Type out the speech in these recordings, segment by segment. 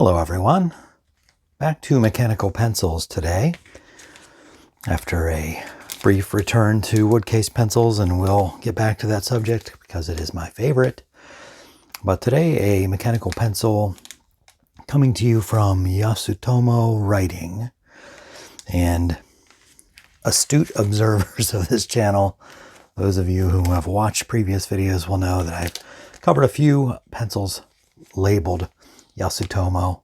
Hello everyone, back to mechanical pencils today after a brief return to wood case pencils, and we'll get back to that subject because it is my favorite. But today a mechanical pencil coming to you from Yasutomo Writing, and astute observers of this channel, those of you who have watched previous videos will know that I've covered a few pencils labeled Yasutomo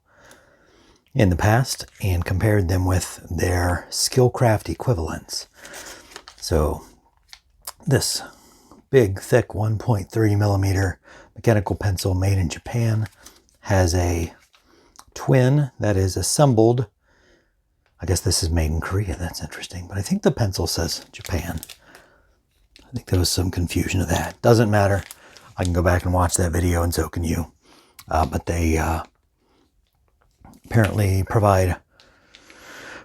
in the past and compared them with their Skilcraft equivalents. So this big, thick 1.3 millimeter mechanical pencil made in Japan has a twin that is assembled. I guess this is made in Korea. That's interesting. But I think the pencil says Japan. I think there was some confusion of that. Doesn't matter. I can go back and watch that video, and so can you. But they apparently provide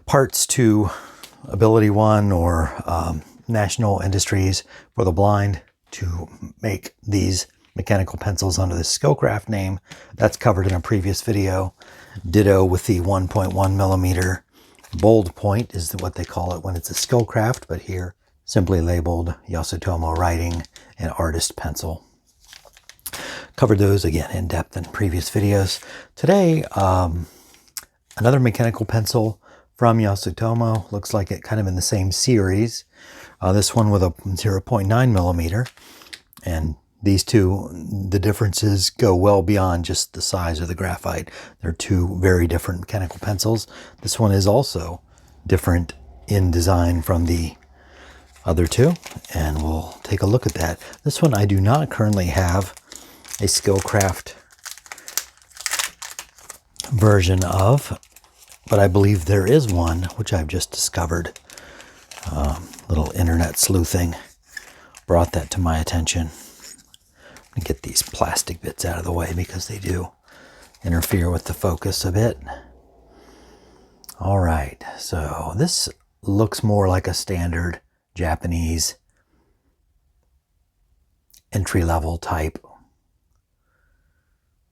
parts to Ability One or National Industries for the Blind to make these mechanical pencils under the Skilcraft name. That's covered in a previous video. Ditto with the 1.1 millimeter bold point is what they call it when it's a Skilcraft, but here simply labeled Yasutomo Writing and Artist Pencil. Covered those again in depth in previous videos. Today, another mechanical pencil from Yasutomo. Looks like it kind of in the same series. This one with a 0.9 millimeter. And these two, the differences go well beyond just the size of the graphite. They're two very different mechanical pencils. This one is also different in design from the other two, and we'll take a look at that. This one I do not currently have a Skilcraft version of, but I believe there is one, which I've just discovered. Little internet sleuthing brought that to my attention. Let me get these plastic bits out of the way because they do interfere with the focus a bit. All right, so this looks more like a standard Japanese entry-level type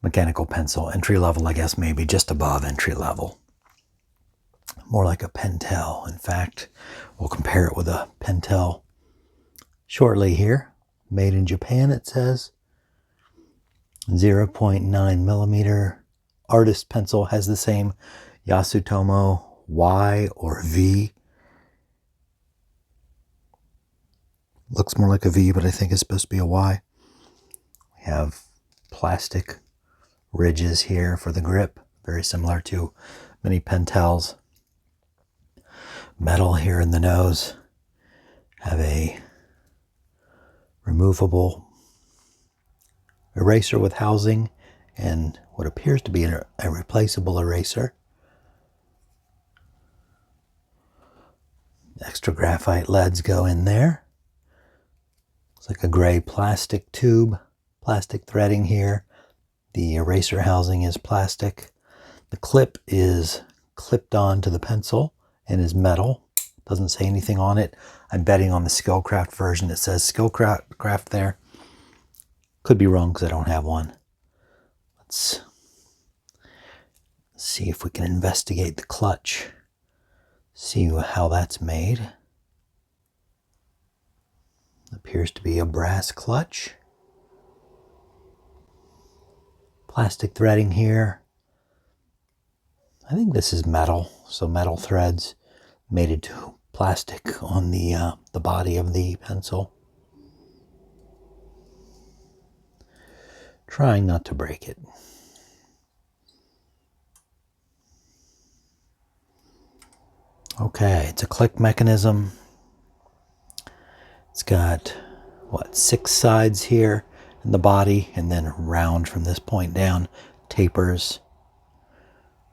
mechanical pencil. Entry-level, I guess, maybe just above entry-level. More like a Pentel. In fact, we'll compare it with a Pentel shortly here. Made in Japan, it says. 0.9 millimeter. Artist pencil has the same Yasutomo Y or V. Looks more like a V, but I think it's supposed to be a Y. We have plastic ridges here for the grip, very similar to many Pentels. Metal here in the nose. Have a removable eraser with housing and what appears to be a replaceable eraser. Extra graphite leads go in there. It's like a gray plastic tube, plastic threading here. The eraser housing is plastic. The clip is clipped onto the pencil and is metal. Doesn't say anything on it. I'm betting on the Skilcraft version it says Skilcraft there. Could be wrong because I don't have one. Let's see if we can investigate the clutch. See how that's made. Appears to be a brass clutch. Plastic threading here. I think this is metal, so metal threads made it to plastic on the body of the pencil. Trying not to break it. Okay, it's a click mechanism. It's got, 6 sides here in the body, and then round from this point down, tapers.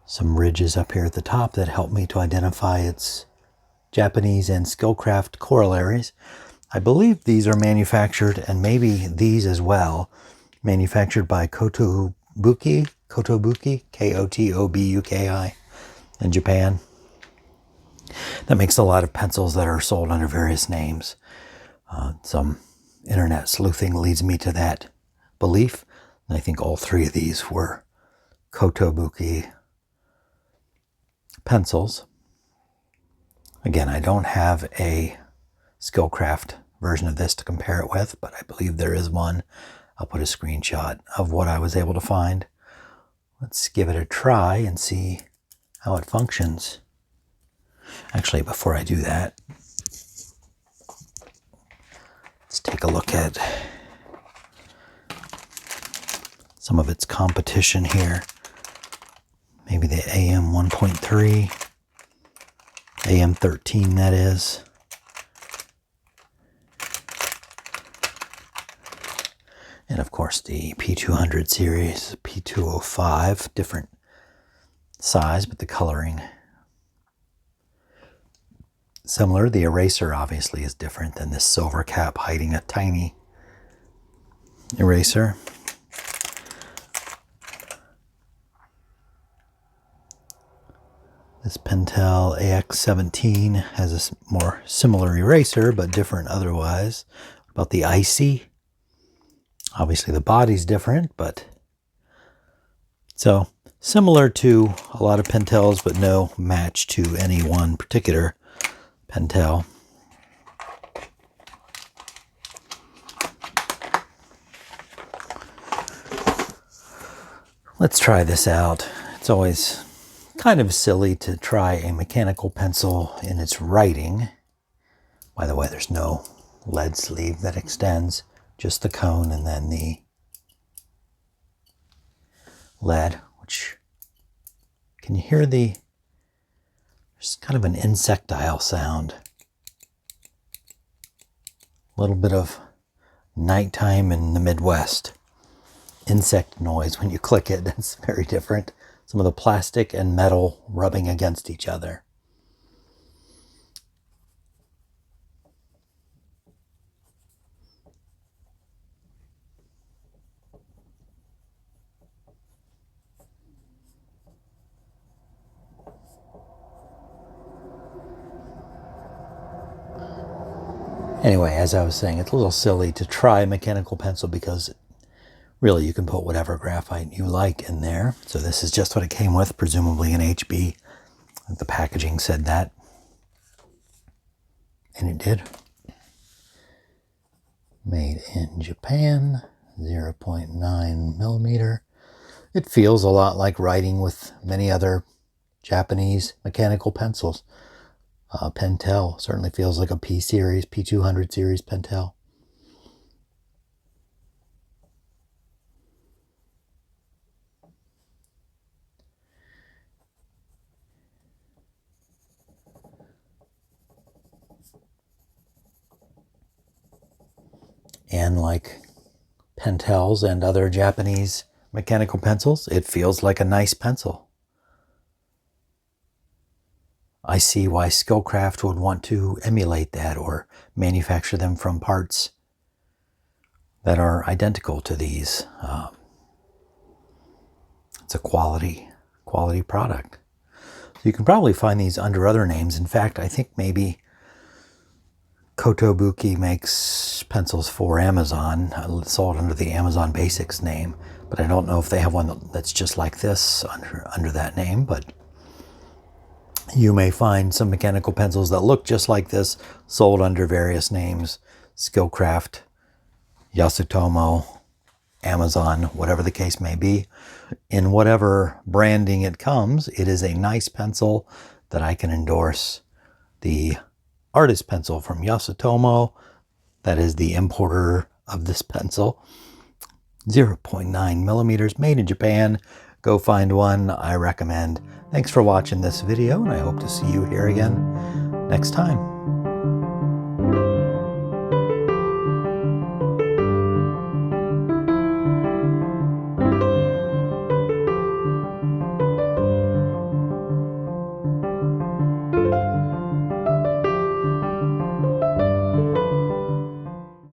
Some ridges up here at the top that help me to identify its Japanese and Skilcraft corollaries. I believe these are manufactured, and maybe these as well, manufactured by Kotobuki, Kotobuki, in Japan. That makes a lot of pencils that are sold under various names. Some internet sleuthing leads me to that belief. And I think all three of these were Kotobuki pencils. Again, I don't have a Skilcraft version of this to compare it with, but I believe there is one. I'll put a screenshot of what I was able to find. Let's give it a try and see how it functions. Actually, before I do that, let's take a look at some of its competition here. Maybe the AM 1.3, AM 13 that is. And of course the P200 series, P205, different size, but the coloring similar. The eraser obviously is different than this silver cap hiding a tiny eraser. This Pentel AX17 has a more similar eraser, but different otherwise. What about the Icy? Obviously the body's different, but so similar to a lot of Pentels, but no match to any one particular Pentel. Let's try this out. It's always kind of silly to try a mechanical pencil in its writing. By the way, there's no lead sleeve that extends, just the cone and then the lead, which, can you hear there's kind of an insectile sound. A little bit of nighttime in the Midwest. Insect noise when you click it, that's very different. Some of the plastic and metal rubbing against each other. Anyway, as I was saying, it's a little silly to try a mechanical pencil because really you can put whatever graphite you like in there. So this is just what it came with, presumably an HB. The packaging said that. And it did. Made in Japan, 0.9 millimeter. It feels a lot like writing with many other Japanese mechanical pencils. Pentel certainly feels like a P series, P200 series Pentel. And like Pentels and other Japanese mechanical pencils, it feels like a nice pencil. I see why Skilcraft would want to emulate that or manufacture them from parts that are identical to these. It's a quality product. So you can probably find these under other names. In fact, I think maybe Kotobuki makes pencils for Amazon, sold under the Amazon Basics name, but I don't know if they have one that's just like this under that name, but you may find some mechanical pencils that look just like this, sold under various names, Skilcraft, Yasutomo, Amazon, whatever the case may be. In whatever branding it comes, it is a nice pencil that I can endorse. The artist pencil from Yasutomo, that is the importer of this pencil. 0.9 millimeters, made in Japan. Go find one, I recommend. Thanks for watching this video, and I hope to see you here again next time.